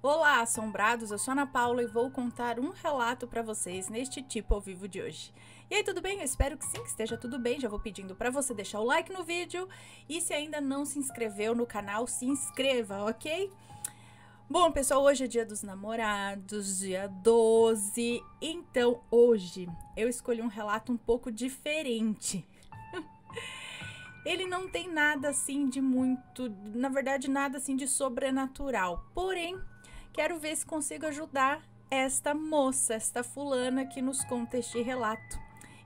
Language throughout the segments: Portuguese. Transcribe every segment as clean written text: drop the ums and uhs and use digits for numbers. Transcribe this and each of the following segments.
Olá, assombrados! Eu sou a Ana Paula e vou contar um relato para vocês neste tipo ao vivo de hoje. E aí, tudo bem? Eu espero que sim, que esteja tudo bem. Já vou pedindo para você deixar o like no vídeo e se ainda não se inscreveu no canal, se inscreva, ok? Bom, pessoal, hoje é dia dos namorados, dia 12, então hoje eu escolhi um relato um pouco diferente. Ele não tem nada assim de muito, na verdade nada assim de sobrenatural, porém quero ver se consigo ajudar esta moça, esta fulana que nos conta este relato.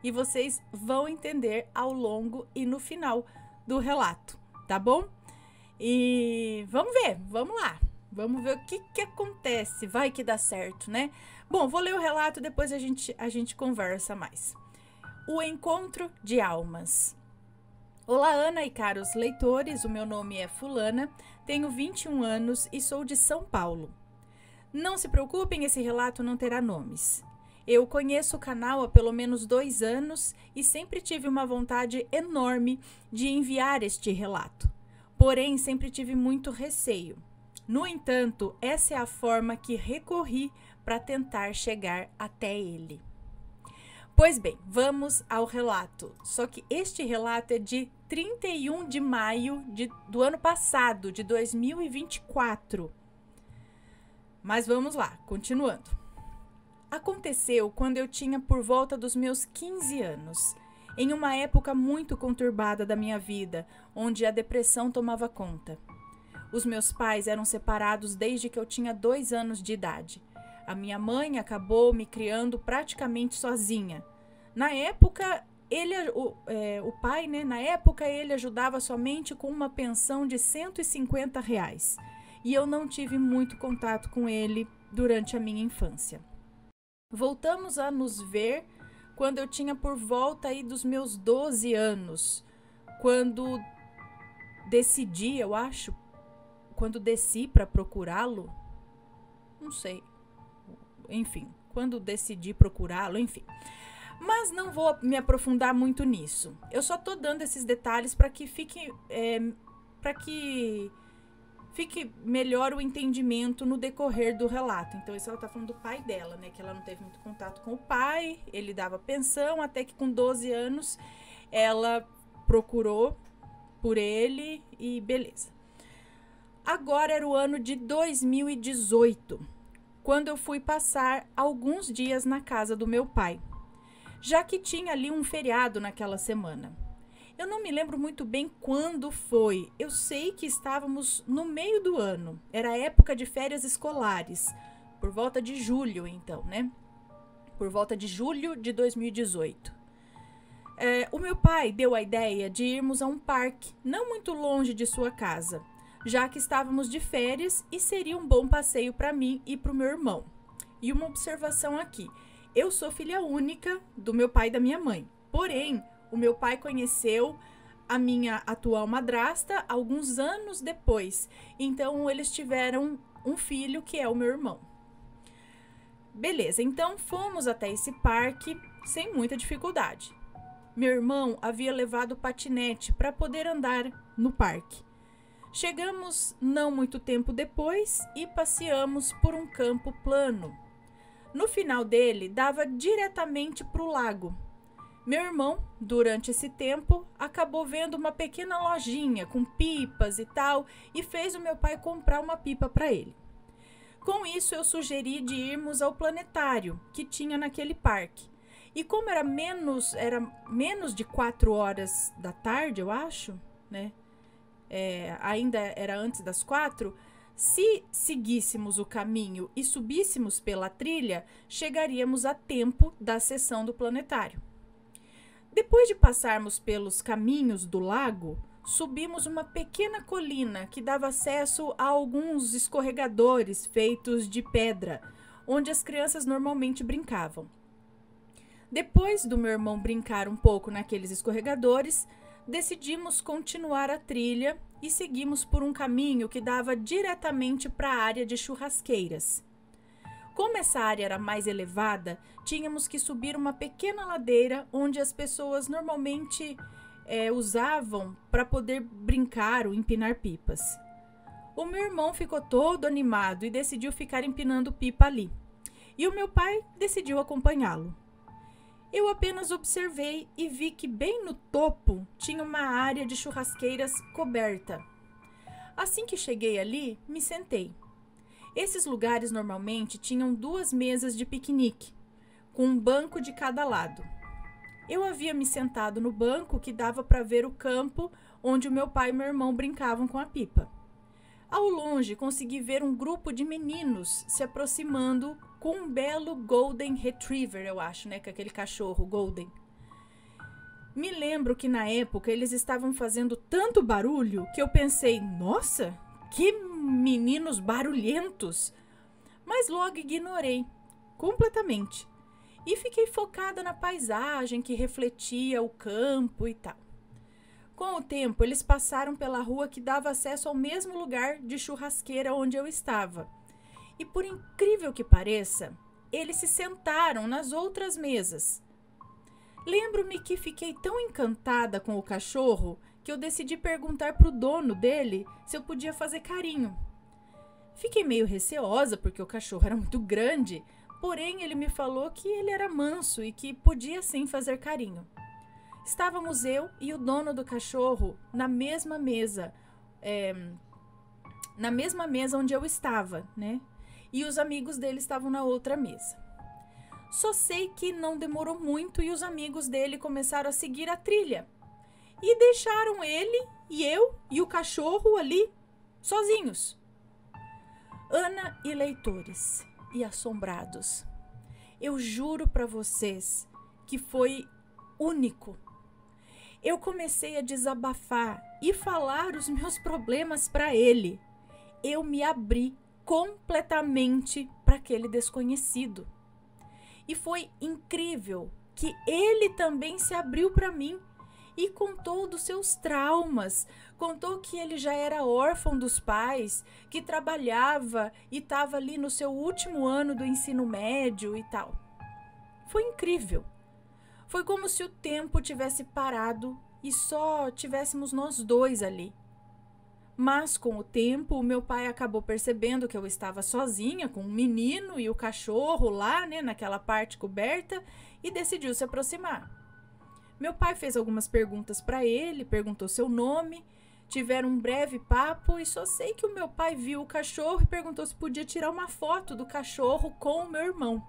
E vocês vão entender ao longo e no final do relato, tá bom? E vamos ver, vamos lá. Vamos ver o que acontece, vai que dá certo, né? Bom, vou ler o relato e depois a gente conversa mais. O encontro de almas. Olá, Ana e caros leitores, o meu nome é Fulana, tenho 21 anos e sou de São Paulo. Não se preocupem, esse relato não terá nomes. Eu conheço o canal há pelo menos 2 anos e sempre tive uma vontade enorme de enviar este relato. Porém, sempre tive muito receio. No entanto, essa é a forma que recorri para tentar chegar até ele. Pois bem, vamos ao relato. Só que este relato é de 31 de maio do ano passado, de 2024. Mas vamos lá, continuando. Aconteceu quando eu tinha por volta dos meus 15 anos, em uma época muito conturbada da minha vida, onde a depressão tomava conta. Os meus pais eram separados desde que eu tinha 2 anos de idade. A minha mãe acabou me criando praticamente sozinha. Na época, o pai, né? Na época ele ajudava somente com uma pensão de R$ 150. E eu não tive muito contato com ele durante a minha infância. Voltamos a nos ver quando eu tinha por volta aí dos meus 12 anos. Quando decidi, eu acho, quando desci para procurá-lo, não sei, enfim, quando decidi procurá-lo, enfim. Mas não vou me aprofundar muito nisso. Eu só tô dando esses detalhes para que fique melhor o entendimento no decorrer do relato. Então, isso ela tá falando do pai dela, né? Que ela não teve muito contato com o pai, ele dava pensão, até que com 12 anos ela procurou por ele e beleza. Agora era o ano de 2018, quando eu fui passar alguns dias na casa do meu pai, já que tinha ali um feriado naquela semana. Eu não me lembro muito bem quando foi, eu sei que estávamos no meio do ano, era época de férias escolares, por volta de julho então, né? Por volta de julho de 2018. O meu pai deu a ideia de irmos a um parque, não muito longe de sua casa, já que estávamos de férias e seria um bom passeio para mim e para o meu irmão. E uma observação aqui, eu sou filha única do meu pai e da minha mãe, porém, o meu pai conheceu a minha atual madrasta alguns anos depois, então eles tiveram um filho que é o meu irmão. Beleza, então fomos até esse parque sem muita dificuldade. Meu irmão havia levado o patinete para poder andar no parque. Chegamos não muito tempo depois e passeamos por um campo plano. No final dele, dava diretamente para o lago. Meu irmão, durante esse tempo, acabou vendo uma pequena lojinha com pipas e tal e fez o meu pai comprar uma pipa para ele. Com isso, eu sugeri de irmos ao planetário que tinha naquele parque. E como era menos de 4 horas da tarde, eu acho, né? Ainda era antes das 4, se seguíssemos o caminho e subíssemos pela trilha, chegaríamos a tempo da sessão do planetário. Depois de passarmos pelos caminhos do lago, subimos uma pequena colina que dava acesso a alguns escorregadores feitos de pedra, onde as crianças normalmente brincavam. Depois do meu irmão brincar um pouco naqueles escorregadores, decidimos continuar a trilha e seguimos por um caminho que dava diretamente para a área de churrasqueiras. Como essa área era mais elevada, tínhamos que subir uma pequena ladeira onde as pessoas normalmente usavam para poder brincar ou empinar pipas. O meu irmão ficou todo animado e decidiu ficar empinando pipa ali. E o meu pai decidiu acompanhá-lo. Eu apenas observei e vi que bem no topo tinha uma área de churrasqueiras coberta. Assim que cheguei ali, me sentei. Esses lugares normalmente tinham 2 mesas de piquenique, com um banco de cada lado. Eu havia me sentado no banco que dava para ver o campo onde o meu pai e meu irmão brincavam com a pipa. Ao longe, consegui ver um grupo de meninos se aproximando com um belo Golden Retriever, eu acho, né? Que é aquele cachorro Golden. Me lembro que na época eles estavam fazendo tanto barulho que eu pensei, nossa, que meninos barulhentos! Mas logo ignorei, completamente. E fiquei focada na paisagem que refletia o campo e tal. Com o tempo, eles passaram pela rua que dava acesso ao mesmo lugar de churrasqueira onde eu estava. E por incrível que pareça, eles se sentaram nas outras mesas. Lembro-me que fiquei tão encantada com o cachorro que eu decidi perguntar para o dono dele se eu podia fazer carinho. Fiquei meio receosa porque o cachorro era muito grande, porém ele me falou que ele era manso e que podia sim fazer carinho. Estávamos eu e o dono do cachorro na mesma mesa onde eu estava, né? E os amigos dele estavam na outra mesa. Só sei que não demorou muito e os amigos dele começaram a seguir a trilha. E deixaram ele e eu e o cachorro ali, sozinhos. Ana e leitores e assombrados, eu juro para vocês que foi único. Eu comecei a desabafar e falar os meus problemas para ele. Eu me abri completamente para aquele desconhecido. E foi incrível que ele também se abriu para mim e contou dos seus traumas, contou que ele já era órfão dos pais, que trabalhava e estava ali no seu último ano do ensino médio e tal. Foi incrível. Foi como se o tempo tivesse parado e só tivéssemos nós dois ali. Mas com o tempo, o meu pai acabou percebendo que eu estava sozinha com o menino e o cachorro lá, né, naquela parte coberta, e decidiu se aproximar. Meu pai fez algumas perguntas para ele, perguntou seu nome, tiveram um breve papo e só sei que o meu pai viu o cachorro e perguntou se podia tirar uma foto do cachorro com o meu irmão.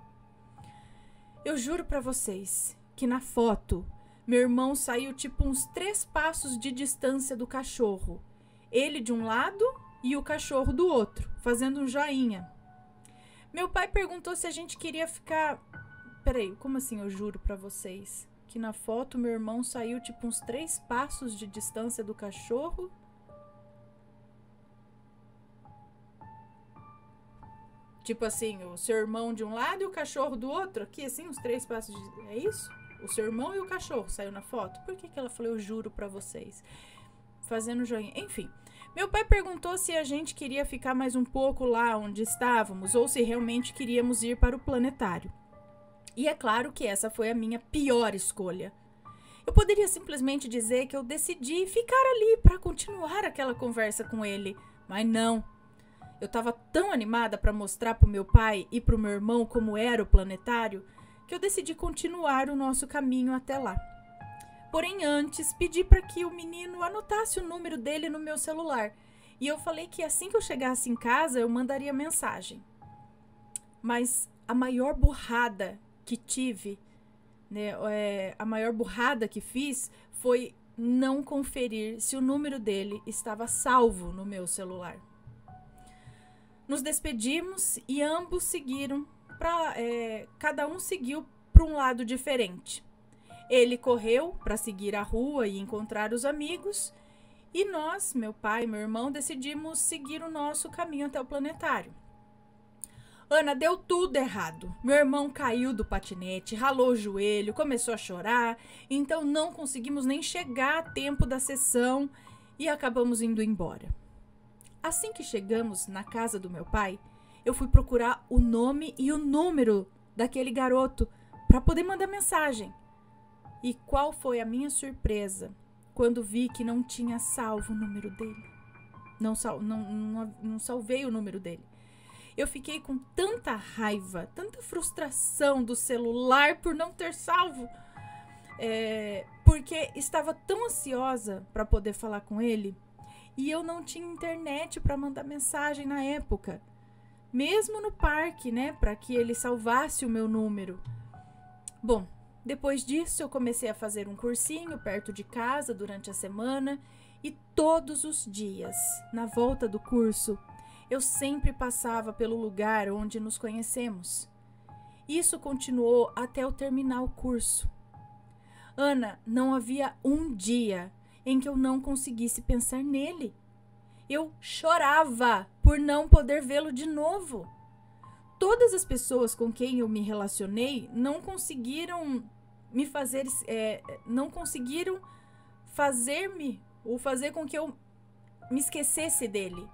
Eu juro para vocês que na foto, meu irmão saiu tipo uns 3 passos de distância do cachorro. Ele de um lado e o cachorro do outro, fazendo um joinha. Meu pai perguntou se a gente queria ficar... Peraí, como assim eu juro pra vocês? Que na foto meu irmão saiu tipo uns 3 passos de distância do cachorro? Tipo assim, o seu irmão de um lado e o cachorro do outro? Aqui assim, uns 3 passos de... É isso? O seu irmão e o cachorro saiu na foto? Por que ela falou eu juro pra vocês? Fazendo joinha. Enfim, meu pai perguntou se a gente queria ficar mais um pouco lá onde estávamos ou se realmente queríamos ir para o planetário. E é claro que essa foi a minha pior escolha. Eu poderia simplesmente dizer que eu decidi ficar ali para continuar aquela conversa com ele, mas não. Eu estava tão animada para mostrar para o meu pai e para o meu irmão como era o planetário que eu decidi continuar o nosso caminho até lá. Porém, antes, pedi para que o menino anotasse o número dele no meu celular. E eu falei que assim que eu chegasse em casa, eu mandaria mensagem. Mas a maior burrada que tive, né, a maior burrada que fiz foi não conferir se o número dele estava salvo no meu celular. Nos despedimos e ambos seguiram, cada um seguiu para um lado diferente. Ele correu para seguir a rua e encontrar os amigos, e nós, meu pai e meu irmão, decidimos seguir o nosso caminho até o planetário. Ana, deu tudo errado. Meu irmão caiu do patinete, ralou o joelho, começou a chorar, então não conseguimos nem chegar a tempo da sessão e acabamos indo embora. Assim que chegamos na casa do meu pai, eu fui procurar o nome e o número daquele garoto para poder mandar mensagem. E qual foi a minha surpresa quando vi que não tinha salvo o número dele? não salvei o número dele. Eu fiquei com tanta raiva, tanta frustração do celular por não ter salvo. Porque estava tão ansiosa para poder falar com ele e eu não tinha internet para mandar mensagem na época. Mesmo no parque, né? Para que ele salvasse o meu número. Bom, depois disso eu comecei a fazer um cursinho perto de casa durante a semana e todos os dias, na volta do curso, eu sempre passava pelo lugar onde nos conhecemos. Isso continuou até eu terminar o curso. Ana, não havia um dia em que eu não conseguisse pensar nele. Eu chorava por não poder vê-lo de novo. Todas as pessoas com quem eu me relacionei não conseguiram me fazer, não conseguiram fazer-me ou fazer com que eu me esquecesse dele.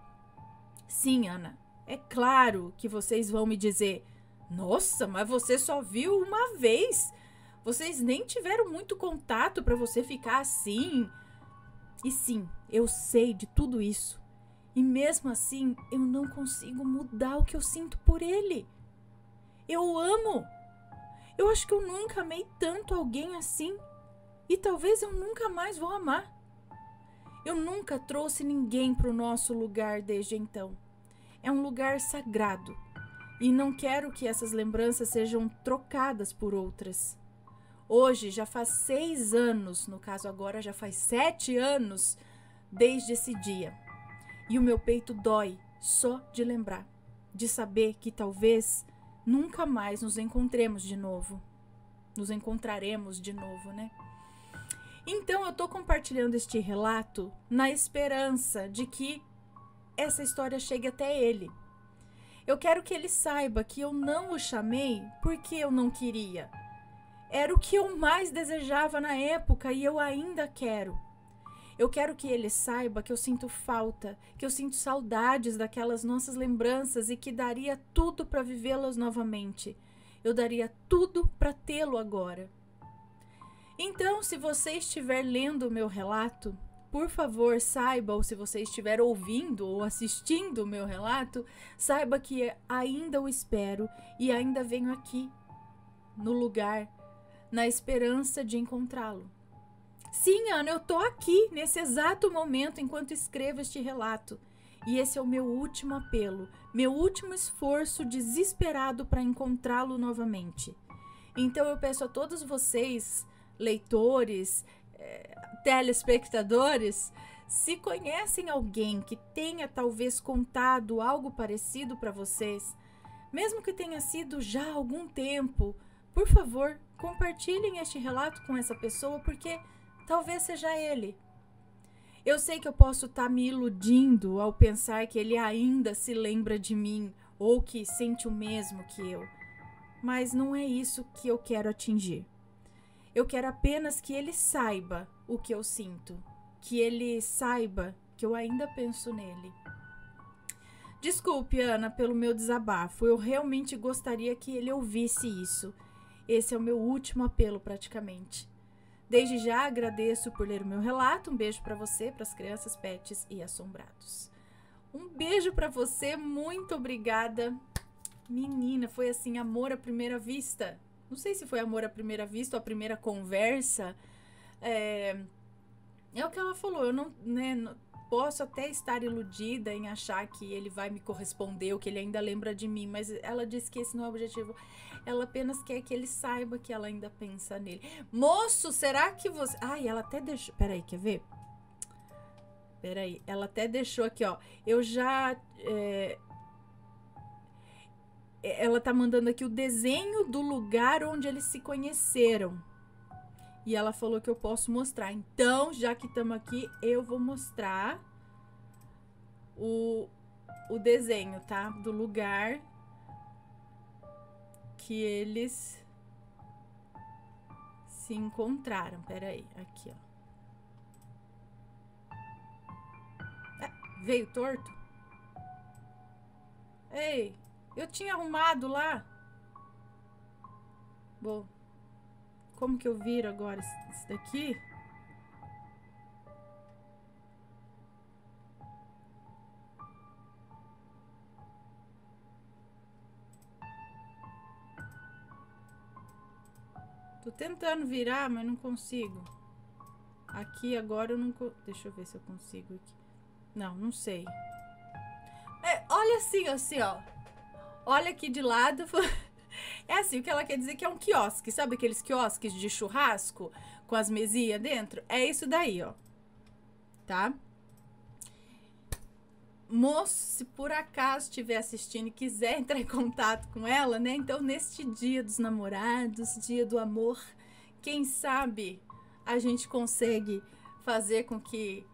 Sim, Ana, é claro que vocês vão me dizer: nossa, mas você só viu uma vez. Vocês nem tiveram muito contato para você ficar assim. E sim, eu sei de tudo isso. E mesmo assim, eu não consigo mudar o que eu sinto por ele. Eu o amo. Eu acho que eu nunca amei tanto alguém assim. E talvez eu nunca mais vou amar. Eu nunca trouxe ninguém para o nosso lugar desde então. É um lugar sagrado. E não quero que essas lembranças sejam trocadas por outras. Hoje já faz 6 anos, no caso agora já faz 7 anos, desde esse dia. E o meu peito dói só de lembrar, de saber que talvez nunca mais nos encontremos de novo. Nos encontraremos de novo, né? Então eu tô compartilhando este relato na esperança de que essa história chegue até ele. Eu quero que ele saiba que eu não o chamei porque eu não queria. Era o que eu mais desejava na época e eu ainda quero. Eu quero que ele saiba que eu sinto falta, que eu sinto saudades daquelas nossas lembranças e que daria tudo para vivê-las novamente. Eu daria tudo para tê-lo agora. Então, se você estiver lendo o meu relato, por favor, saiba, ou se você estiver ouvindo ou assistindo o meu relato, saiba que ainda o espero e ainda venho aqui, no lugar, na esperança de encontrá-lo. Sim, Ana, eu tô aqui nesse exato momento enquanto escrevo este relato. E esse é o meu último apelo, meu último esforço desesperado para encontrá-lo novamente. Então eu peço a todos vocês, leitores, telespectadores, se conhecem alguém que tenha talvez contado algo parecido para vocês, mesmo que tenha sido já há algum tempo, por favor, compartilhem este relato com essa pessoa, porque talvez seja ele. Eu sei que eu posso estar me iludindo ao pensar que ele ainda se lembra de mim ou que sente o mesmo que eu, mas não é isso que eu quero atingir. Eu quero apenas que ele saiba o que eu sinto, que ele saiba que eu ainda penso nele. Desculpe, Ana, pelo meu desabafo. Eu realmente gostaria que ele ouvisse isso. Esse é o meu último apelo, praticamente. Desde já agradeço por ler o meu relato. Um beijo para você, para as crianças, pets e assombrados. Um beijo para você, muito obrigada. Menina, foi assim, amor à primeira vista. Não sei se foi amor à primeira vista ou a primeira conversa. É o que ela falou. Eu não posso até estar iludida em achar que ele vai me corresponder ou que ele ainda lembra de mim, mas ela disse que esse não é o objetivo. Ela apenas quer que ele saiba que ela ainda pensa nele. Moço, será que você... Ai, ela até deixou... Peraí, quer ver? Peraí, ela até deixou aqui, ó. Eu já... Ela tá mandando aqui o desenho do lugar onde eles se conheceram. E ela falou que eu posso mostrar. Então, já que estamos aqui, eu vou mostrar o desenho, tá? Do lugar que eles se encontraram. Peraí, aqui, ó. Veio torto? Ei, eu tinha arrumado lá. Bom, como que eu viro agora isso daqui? Tô tentando virar, mas não consigo. Aqui agora eu não... Deixa eu ver se eu consigo aqui. Não, não sei. Olha assim, ó. Olha aqui de lado. É assim, o que ela quer dizer que é um quiosque. Sabe aqueles quiosques de churrasco com as mesinhas dentro? É isso daí, ó. Tá? Moço, se por acaso estiver assistindo e quiser entrar em contato com ela, né? Então, neste dia dos namorados, dia do amor, quem sabe a gente consegue fazer com que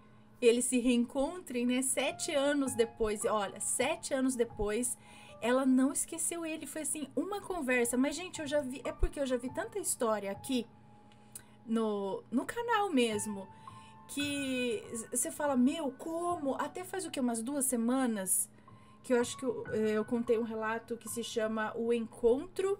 eles se reencontrem, né? 7 anos depois, olha, 7 anos depois, ela não esqueceu ele. Foi assim, uma conversa. Mas, gente, eu já vi, é porque eu já vi tanta história aqui no canal mesmo, que você fala, meu, como? Até faz o quê? Umas 2 semanas que eu acho que eu contei um relato que se chama O Encontro.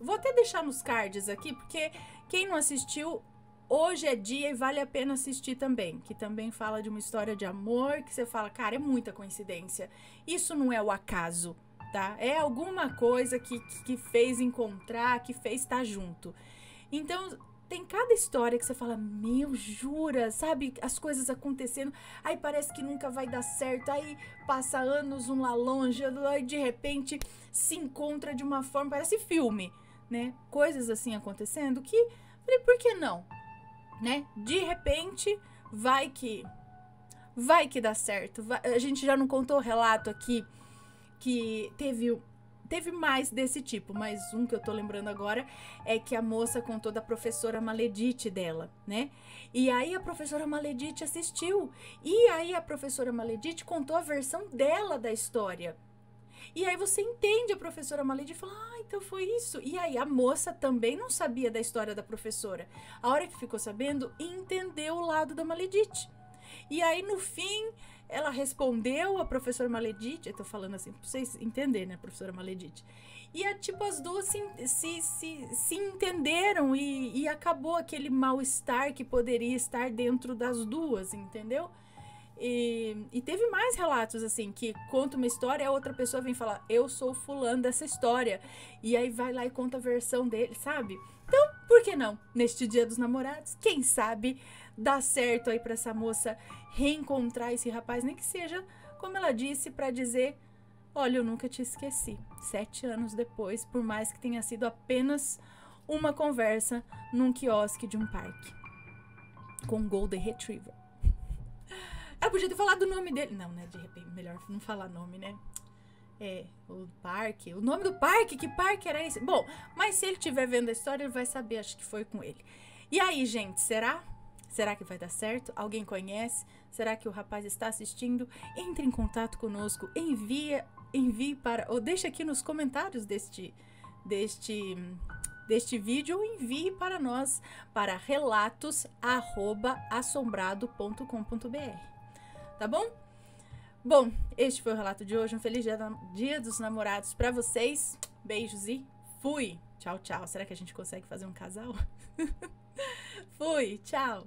Vou até deixar nos cards aqui, porque quem não assistiu, hoje é dia e vale a pena assistir também. Que também fala de uma história de amor, que você fala, cara, é muita coincidência. Isso não é o acaso, tá? É alguma coisa que fez encontrar, que fez estar junto. Então... tem cada história que você fala, meu, jura, sabe? As coisas acontecendo, aí parece que nunca vai dar certo, aí passa anos um lá longe, aí de repente se encontra de uma forma, parece filme, né? Coisas assim acontecendo que, falei, por que não? Né? De repente, vai que dá certo. A gente já não contou o relato aqui que teve mais desse tipo, mas um que eu tô lembrando agora é que a moça contou da professora Maledite dela, né? E aí a professora Maledite assistiu. E aí a professora Maledite contou a versão dela da história. E aí você entende a professora Maledite e fala, então foi isso. E aí a moça também não sabia da história da professora. A hora que ficou sabendo, entendeu o lado da Maledite. E aí no fim... ela respondeu a professora Maledite, eu tô falando assim pra vocês entenderem, né, professora Maledite. E tipo, as duas se entenderam e acabou aquele mal-estar que poderia estar dentro das duas, entendeu? E teve mais relatos assim, que conta uma história e a outra pessoa vem falar, eu sou fulano dessa história. E aí vai lá e conta a versão dele, sabe? Então, por que não? Neste dia dos namorados, quem sabe dá certo aí pra essa moça reencontrar esse rapaz, nem que seja, como ela disse, pra dizer, olha, eu nunca te esqueci. 7 anos depois, por mais que tenha sido apenas uma conversa num quiosque de um parque com um Golden Retriever. Eu podia ter falado o nome dele. Não, né? De repente, melhor não falar nome, né? O parque. O nome do parque? Que parque era esse? Bom, mas se ele estiver vendo a história, ele vai saber, acho que foi com ele. E aí, gente, será? Será que vai dar certo? Alguém conhece? Será que o rapaz está assistindo? Entre em contato conosco, envie para... ou deixa aqui nos comentários deste vídeo ou envie para nós, para relatos@assombrado.com.br. Tá bom? Bom, este foi o relato de hoje. Um feliz dia dos namorados para vocês. Beijos e fui! Tchau, tchau. Será que a gente consegue fazer um casal? Fui, tchau!